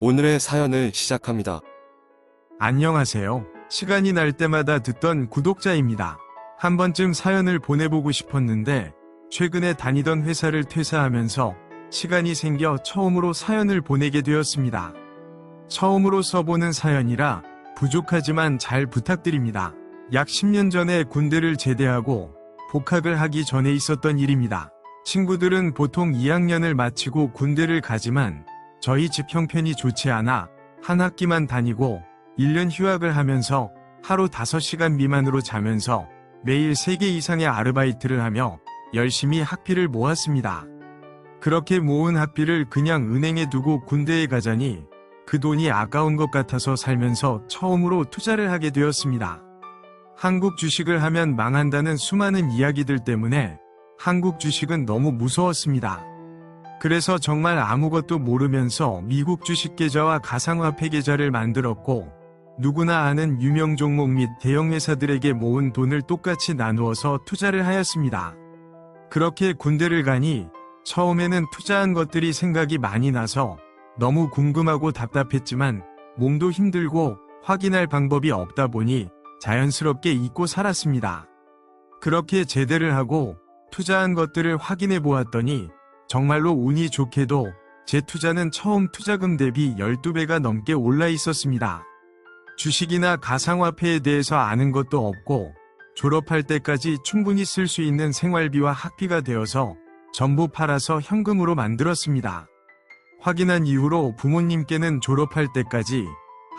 오늘의 사연을 시작합니다. 안녕하세요. 시간이 날 때마다 듣던 구독자입니다. 한 번쯤 사연을 보내보고 싶었는데 최근에 다니던 회사를 퇴사하면서 시간이 생겨 처음으로 사연을 보내게 되었습니다. 처음으로 써보는 사연이라 부족하지만 잘 부탁드립니다. 약 10년 전에 군대를 제대하고 복학을 하기 전에 있었던 일입니다. 친구들은 보통 2학년을 마치고 군대를 가지만 저희 집 형편이 좋지 않아 한 학기만 다니고 1년 휴학을 하면서 하루 5시간 미만으로 자면서 매일 3개 이상의 아르바이트를 하며 열심히 학비를 모았습니다. 그렇게 모은 학비를 그냥 은행에 두고 군대에 가자니 그 돈이 아까운 것 같아서 살면서 처음으로 투자를 하게 되었습니다. 한국 주식을 하면 망한다는 수많은 이야기들 때문에 한국 주식은 너무 무서웠습니다. 그래서 정말 아무것도 모르면서 미국 주식 계좌와 가상화폐 계좌를 만들었고 누구나 아는 유명 종목 및 대형 회사들에게 모은 돈을 똑같이 나누어서 투자를 하였습니다. 그렇게 군대를 가니 처음에는 투자한 것들이 생각이 많이 나서 너무 궁금하고 답답했지만 몸도 힘들고 확인할 방법이 없다 보니 자연스럽게 잊고 살았습니다. 그렇게 제대를 하고 투자한 것들을 확인해 보았더니 정말로 운이 좋게도 제 투자는 처음 투자금 대비 12배가 넘게 올라 있었습니다. 주식이나 가상화폐에 대해서 아는 것도 없고 졸업할 때까지 충분히 쓸 수 있는 생활비와 학비가 되어서 전부 팔아서 현금으로 만들었습니다. 확인한 이후로 부모님께는 졸업할 때까지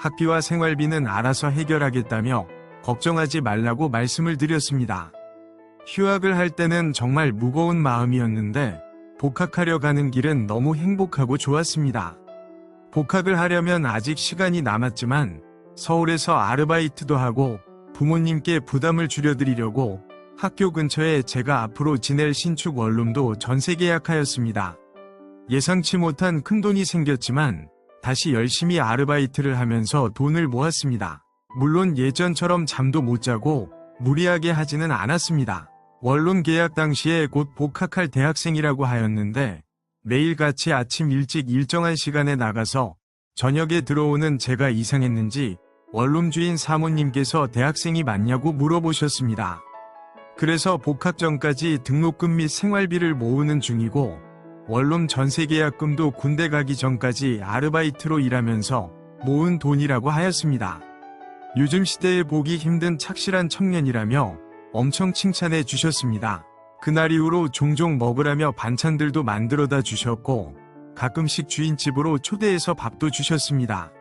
학비와 생활비는 알아서 해결하겠다며 걱정하지 말라고 말씀을 드렸습니다. 휴학을 할 때는 정말 무거운 마음이었는데 복학하려 가는 길은 너무 행복하고 좋았습니다. 복학을 하려면 아직 시간이 남았지만 서울에서 아르바이트도 하고 부모님께 부담을 줄여드리려고 학교 근처에 제가 앞으로 지낼 신축 원룸도 전세 계약하였습니다. 예상치 못한 큰돈이 생겼지만 다시 열심히 아르바이트를 하면서 돈을 모았습니다. 물론 예전처럼 잠도 못 자고 무리하게 하지는 않았습니다. 원룸 계약 당시에 곧 복학할 대학생이라고 하였는데 매일같이 아침 일찍 일정한 시간에 나가서 저녁에 들어오는 제가 이상했는지 원룸 주인 사모님께서 대학생이 맞냐고 물어보셨습니다. 그래서 복학 전까지 등록금 및 생활비를 모으는 중이고 원룸 전세 계약금도 군대 가기 전까지 아르바이트로 일하면서 모은 돈이라고 하였습니다. 요즘 시대에 보기 힘든 착실한 청년이라며 엄청 칭찬해 주셨습니다. 그날 이후로 종종 먹으라며 반찬들도 만들어다 주셨고 가끔씩 주인집으로 초대해서 밥도 주셨습니다.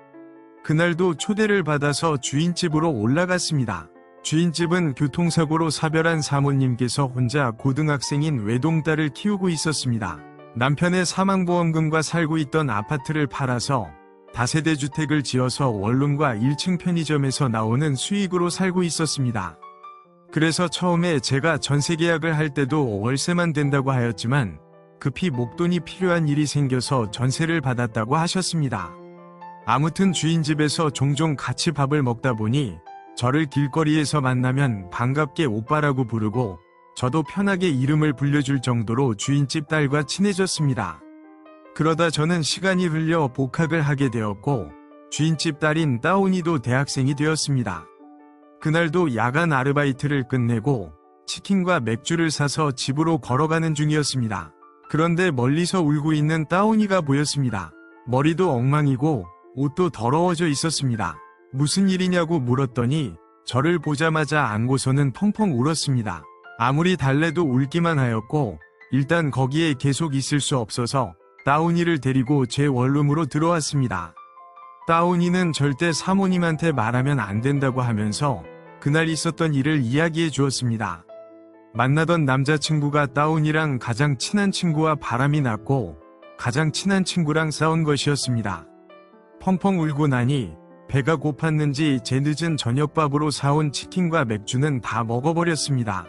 그날도 초대를 받아서 주인집으로 올라갔습니다. 주인집은 교통사고로 사별한 사모님께서 혼자 고등학생인 외동딸을 키우고 있었습니다. 남편의 사망보험금과 살고 있던 아파트를 팔아서 다세대 주택을 지어서 원룸과 1층 편의점에서 나오는 수익으로 살고 있었습니다. 그래서 처음에 제가 전세 계약을 할 때도 월세만 된다고 하였지만 급히 목돈이 필요한 일이 생겨서 전세를 받았다고 하셨습니다. 아무튼 주인집에서 종종 같이 밥을 먹다 보니 저를 길거리에서 만나면 반갑게 오빠라고 부르고 저도 편하게 이름을 불려줄 정도로 주인집 딸과 친해졌습니다. 그러다 저는 시간이 흘려 복학을 하게 되었고 주인집 딸인 따온이도 대학생이 되었습니다. 그날도 야간 아르바이트를 끝내고 치킨과 맥주를 사서 집으로 걸어가는 중이었습니다. 그런데 멀리서 울고 있는 따온이가 보였습니다. 머리도 엉망이고 옷도 더러워져 있었습니다. 무슨 일이냐고 물었더니 저를 보자마자 안고서는 펑펑 울었습니다. 아무리 달래도 울기만 하였고 일단 거기에 계속 있을 수 없어서 따온이를 데리고 제 원룸으로 들어왔습니다. 따온이는 절대 사모님한테 말하면 안 된다고 하면서 그날 있었던 일을 이야기해 주었습니다. 만나던 남자친구가 따온이랑 가장 친한 친구와 바람이 났고 가장 친한 친구랑 싸운 것이었습니다. 펑펑 울고 나니 배가 고팠는지 제 늦은 저녁밥으로 사온 치킨과 맥주는 다 먹어버렸습니다.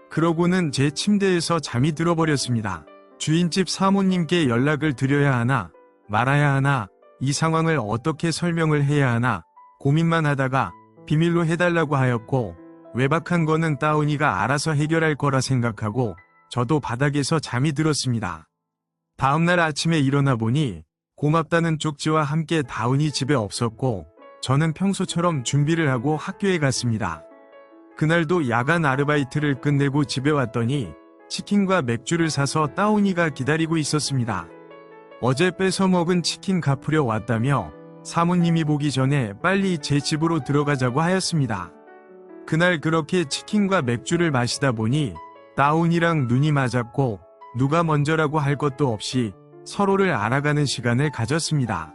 그러고는 제 침대에서 잠이 들어버렸습니다. 주인집 사모님께 연락을 드려야 하나 말아야 하나 이 상황을 어떻게 설명을 해야 하나 고민만 하다가 비밀로 해달라고 하였고 외박한 거는 따온이가 알아서 해결할 거라 생각하고 저도 바닥에서 잠이 들었습니다. 다음날 아침에 일어나 보니 고맙다는 쪽지와 함께 다운이 집에 없었고 저는 평소처럼 준비를 하고 학교에 갔습니다. 그날도 야간 아르바이트를 끝내고 집에 왔더니 치킨과 맥주를 사서 다운이가 기다리고 있었습니다. 어제 뺏어 먹은 치킨 갚으려 왔다며 사모님이 보기 전에 빨리 제 집으로 들어가자고 하였습니다. 그날 그렇게 치킨과 맥주를 마시다 보니 다운이랑 눈이 맞았고 누가 먼저라고 할 것도 없이 서로를 알아가는 시간을 가졌습니다.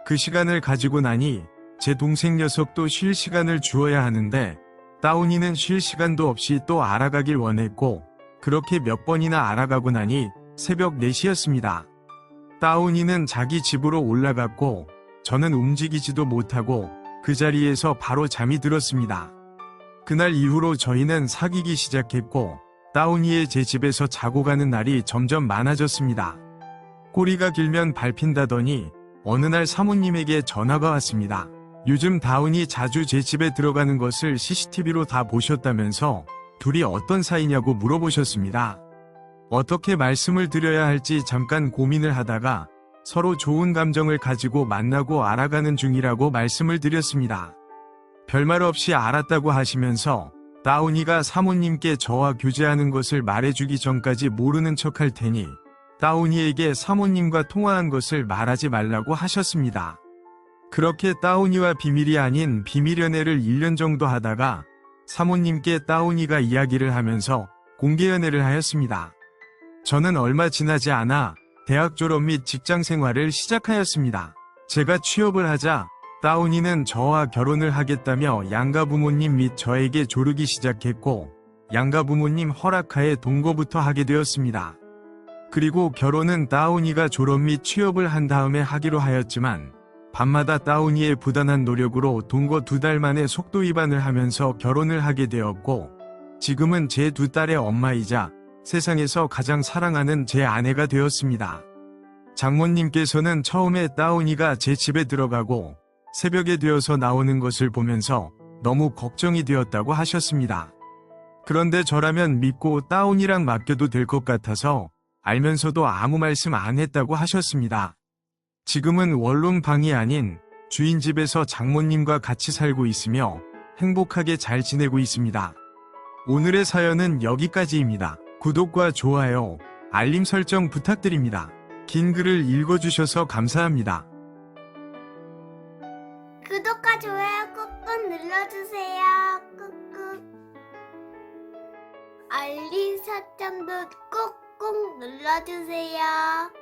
그 시간을 가지고 나니 제 동생 녀석도 쉴 시간을 주어야 하는데 다운이는 쉴 시간도 없이 또 알아가길 원했고 그렇게 몇 번이나 알아가고 나니 새벽 4시였습니다. 다운이는 자기 집으로 올라갔고 저는 움직이지도 못하고 그 자리에서 바로 잠이 들었습니다. 그날 이후로 저희는 사귀기 시작했고 다운이의 제 집에서 자고 가는 날이 점점 많아졌습니다. 꼬리가 길면 밟힌다더니 어느 날 사모님에게 전화가 왔습니다. 요즘 다운이 자주 제 집에 들어가는 것을 CCTV로 다 보셨다면서 둘이 어떤 사이냐고 물어보셨습니다. 어떻게 말씀을 드려야 할지 잠깐 고민을 하다가 서로 좋은 감정을 가지고 만나고 알아가는 중이라고 말씀을 드렸습니다. 별말 없이 알았다고 하시면서 다운이가 사모님께 저와 교제하는 것을 말해주기 전까지 모르는 척할 테니 다운이에게 사모님과 통화한 것을 말하지 말라고 하셨습니다. 그렇게 다운이와 비밀이 아닌 비밀연애를 1년 정도 하다가 사모님께 다운이가 이야기를 하면서 공개연애를 하였습니다. 저는 얼마 지나지 않아 대학 졸업 및 직장 생활을 시작하였습니다. 제가 취업을 하자 다운이는 저와 결혼을 하겠다며 양가 부모님 및 저에게 조르기 시작했고 양가 부모님 허락하에 동거부터 하게 되었습니다. 그리고 결혼은 다운이가 졸업 및 취업을 한 다음에 하기로 하였지만 밤마다 다운이의 부단한 노력으로 동거 2달 만에 속도 위반을 하면서 결혼을 하게 되었고 지금은 제 2딸의 엄마이자 세상에서 가장 사랑하는 제 아내가 되었습니다. 장모님께서는 처음에 다운이가 제 집에 들어가고 새벽에 되어서 나오는 것을 보면서 너무 걱정이 되었다고 하셨습니다. 그런데 저라면 믿고 다운이랑 맡겨도 될 것 같아서 알면서도 아무 말씀 안 했다고 하셨습니다. 지금은 원룸방이 아닌 주인 집에서 장모님과 같이 살고 있으며 행복하게 잘 지내고 있습니다. 오늘의 사연은 여기까지입니다. 구독과 좋아요, 알림 설정 부탁드립니다. 긴 글을 읽어주셔서 감사합니다. 구독과 좋아요 꾹꾹 눌러주세요. 꾹꾹. 알림 설정도 꾹꾹 눌러주세요.